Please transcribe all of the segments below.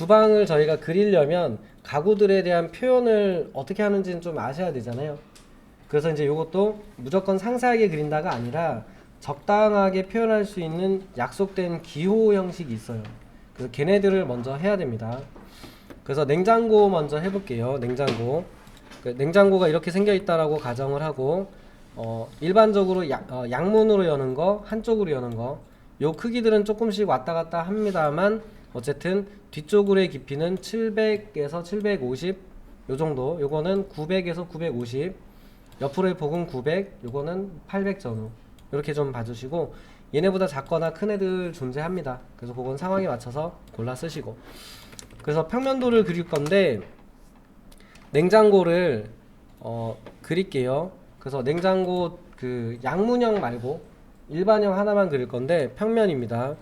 주방을 저희가 그리려면 가구들에 대한 표현을 어떻게 하는지는 좀 아셔야 되잖아요. 그래서 이제 이것도 무조건 상세하게 그린다가 아니라 적당하게 표현할 수 있는 약속된 기호 형식이 있어요. 그래서 걔네들을 먼저 해야 됩니다. 그래서 냉장고 먼저 해볼게요. 냉장고. 냉장고가 이렇게 생겨 있다라고 가정을 하고, 일반적으로 양문으로 여는 거, 한쪽으로 여는 거, 요 크기들은 조금씩 왔다 갔다 합니다만, 어쨌든 뒤쪽으로의 깊이는 700에서 750, 요 정도. 요거는 900에서 950, 옆으로의 폭은 900, 요거는 800 전후. 이렇게 좀 봐주시고, 얘네보다 작거나 큰 애들 존재합니다. 그래서 그건 상황에 맞춰서 골라 쓰시고. 그래서 평면도를 그릴 건데, 냉장고를 그릴게요. 그래서 냉장고 그 양문형 말고 일반형 하나만 그릴 건데 평면입니다.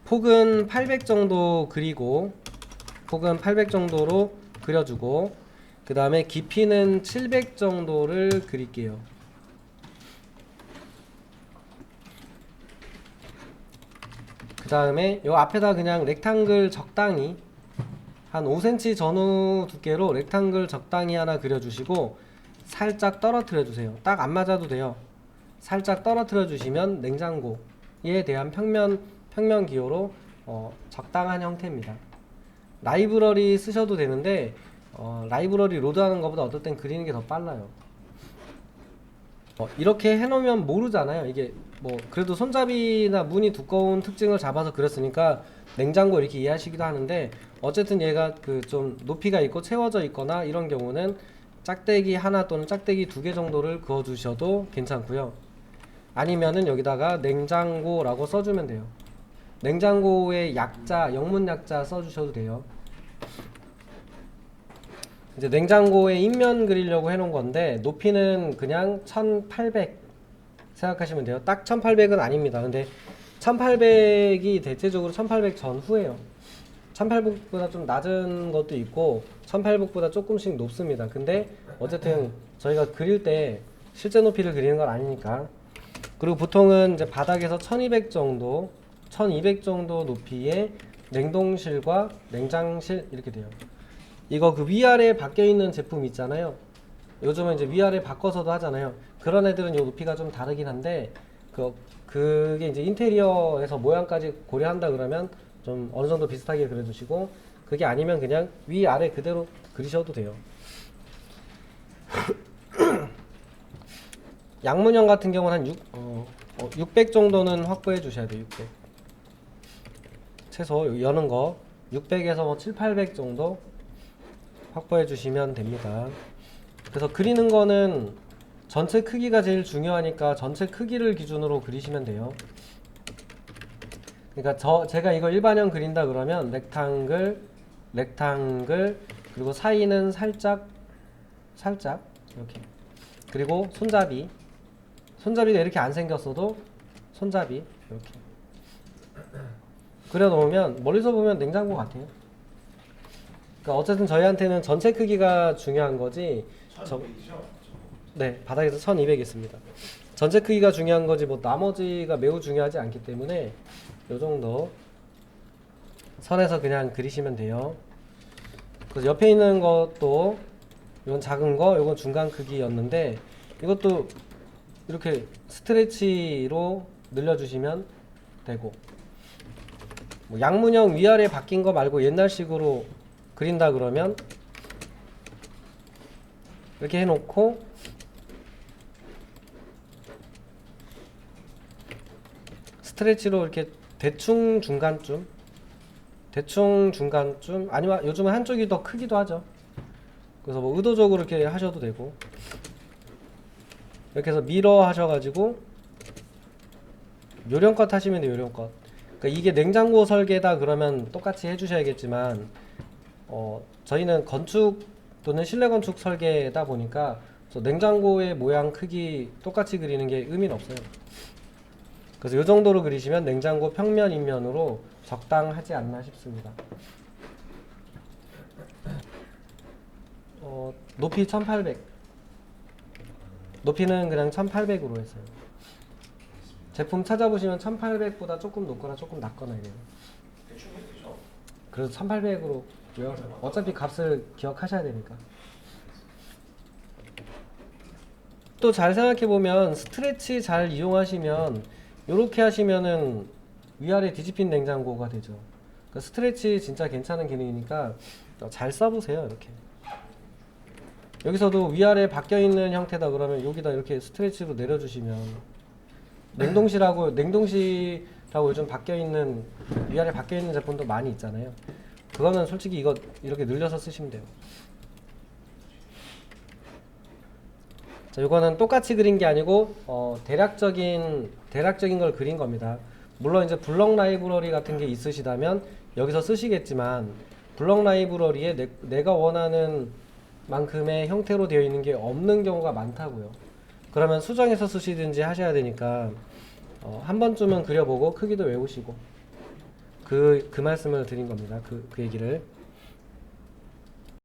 폭은 800 정도 그리고, 폭은 800 정도로 그려주고, 그 다음에 깊이는 700 정도를 그릴게요. 그 다음에 요 앞에다 그냥 렉탱글 적당히 한 5cm 전후 두께로 렉탱글 적당히 하나 그려주시고, 살짝 떨어뜨려 주세요. 딱 안 맞아도 돼요. 살짝 떨어뜨려 주시면 냉장고에 대한 평면 기호로 적당한 형태입니다. 라이브러리 쓰셔도 되는데, 라이브러리 로드하는 것보다 어떨 땐 그리는 게 더 빨라요. 이렇게 해놓으면 모르잖아요. 이게 뭐 그래도 손잡이나 문이 두꺼운 특징을 잡아서 그렸으니까 냉장고 이렇게 이해하시기도 하는데, 어쨌든 얘가 그 좀 높이가 있고 채워져 있거나 이런 경우는 짝대기 하나 또는 짝대기 2개 정도를 그어 주셔도 괜찮고요. 아니면은 여기다가 냉장고라고 써주면 돼요. 냉장고의 약자, 영문 약자 써주셔도 돼요. 이제 냉장고에 인면 그리려고 해놓은 건데, 높이는 그냥 1800 생각하시면 돼요. 딱 1800은 아닙니다. 근데 1800이 대체적으로 1800 전후에요. 1800보다 좀 낮은 것도 있고 1800보다 조금씩 높습니다. 근데 어쨌든 저희가 그릴 때 실제 높이를 그리는 건 아니니까. 그리고 보통은 이제 바닥에서 1200 정도, 1200 정도 높이의 냉동실과 냉장실 이렇게 돼요. 이거 그 위아래 바뀌어 있는 제품 있잖아요. 요즘은 이제 위아래 바꿔서도 하잖아요. 그런 애들은 요 높이가 좀 다르긴 한데, 그게 이제 인테리어에서 모양까지 고려한다 그러면 좀 어느 정도 비슷하게 그려주시고, 그게 아니면 그냥 위아래 그대로 그리셔도 돼요. 양문형 같은 경우는 한 600 정도는 확보해 주셔야 돼요. 600. 최소 여는 거 600에서 뭐 7, 800 정도 확보해 주시면 됩니다. 그래서 그리는 거는 전체 크기가 제일 중요하니까 전체 크기를 기준으로 그리시면 돼요. 그러니까 제가 이거 일반형 그린다 그러면 렉탱글, 그리고 사이는 살짝 이렇게. 그리고 손잡이가 이렇게 안 생겼어도 손잡이 이렇게 그려 놓으면 멀리서 보면 냉장고 같아요. 그러니까 어쨌든 저희한테는 전체 크기가 중요한 거지. 1200이죠? 네, 바닥에서 1200 있습니다. 전체 크기가 중요한 거지 뭐 나머지가 매우 중요하지 않기 때문에 요 정도 선에서 그냥 그리시면 돼요. 그래서 옆에 있는 것도, 이건 작은 거, 이건 중간 크기였는데, 이것도 이렇게 스트레치로 늘려주시면 되고, 뭐 양문형 위아래 바뀐 거 말고 옛날식으로 그린다 그러면 이렇게 해놓고 스트레치로 이렇게 대충 중간쯤, 아니면 요즘은 한쪽이 더 크기도 하죠. 그래서 뭐 의도적으로 이렇게 하셔도 되고, 이렇게 해서 밀어 하셔가지고 요령껏 하시면 돼요. 요령껏. 그러니까 이게 냉장고 설계다 그러면 똑같이 해주셔야겠지만, 저희는 건축 또는 실내 건축 설계다 보니까 냉장고의 모양 크기 똑같이 그리는 게 의미는 없어요. 그래서 이 정도로 그리시면 냉장고 평면 인면으로 적당하지 않나 싶습니다. 높이 1800, 높이는 그냥 1800으로 했어요. 제품 찾아보시면 1800보다 조금 높거나 조금 낮거나 이래요. 대충 해도 되죠? 그래서 1800으로 어차피 값을 기억하셔야 되니까. 또 잘 생각해 보면 스트레치 잘 이용하시면 이렇게 하시면은 위아래 뒤집힌 냉장고가 되죠. 그러니까 스트레치 진짜 괜찮은 기능이니까 잘 써보세요. 이렇게 여기서도 위아래 바뀌어 있는 형태다 그러면 여기다 이렇게 스트레치로 내려주시면 냉동실하고 요즘 바뀌어 있는 위아래 바뀌어 있는 제품도 많이 있잖아요. 그거는 솔직히 이거 이렇게 늘려서 쓰시면 돼요. 자, 이거는 똑같이 그린 게 아니고 대략적인 걸 그린 겁니다. 물론 이제 블럭 라이브러리 같은 게 있으시다면 여기서 쓰시겠지만 블럭 라이브러리에 내가 원하는 만큼의 형태로 되어 있는 게 없는 경우가 많다고요. 그러면 수정해서 쓰시든지 하셔야 되니까 한 번쯤은 그려보고 크기도 외우시고 그 말씀을 드린 겁니다. 그 얘기를.